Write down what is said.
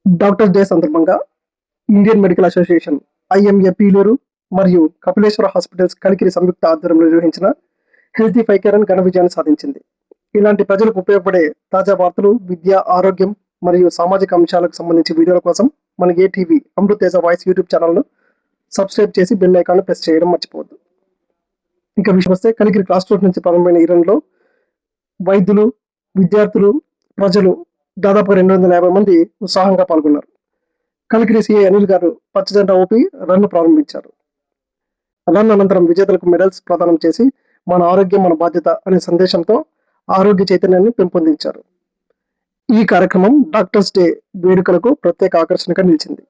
Doctors day సందర్భంగా Indian medical association IMA పీలూరు మరియు Kapileswara hospitals Kalikiri సంయుక్త ఆధ్వర్యంలో నిర్వహించిన హెల్తీ ఫైకేరన్ ఘన విజయాన్ని సాధించింది. ఇలాంటి ప్రజలకు ఉపయోగపడే తాజా వార్తలు, విద్య, ఆరోగ్యం మరియు సామాజిక అంశాలకు సంబంధించి వీడియోల కోసం మన ATV Amrit Teja voice YouTube ఛానల్ను సబ్స్క్రైబ్ చేసి బెల్ ఐకాన్ ప్రెస్ చేయడం మర్చిపోవద్దు. ఇంకా విషయం వస్తే కలికిరి క్లాస్ రోడ్ నుంచి ప్రారంభమైన ఈ రన్లో వైద్యులు, విద్యార్థులు, ప్రజలు దాదాపు 250 మంది ఉత్సాహంగా పాల్గొన్నారు. కలికిరి సిఐ అనిల్ గారు పచ్చజెండా ఊపి రన్ను ప్రారంభించారు. రన్ అనంతరం విజేతలకు మెడల్స్ ప్రదానం చేసి మన ఆరోగ్యం మన బాధ్యత అనే సందేశంతో ఆరోగ్య చైతన్యాన్ని పెంపొందించారు. ఈ కార్యక్రమం డాక్టర్స్ డే వేడుకలకు ప్రత్యేక ఆకర్షణగా నిలిచింది.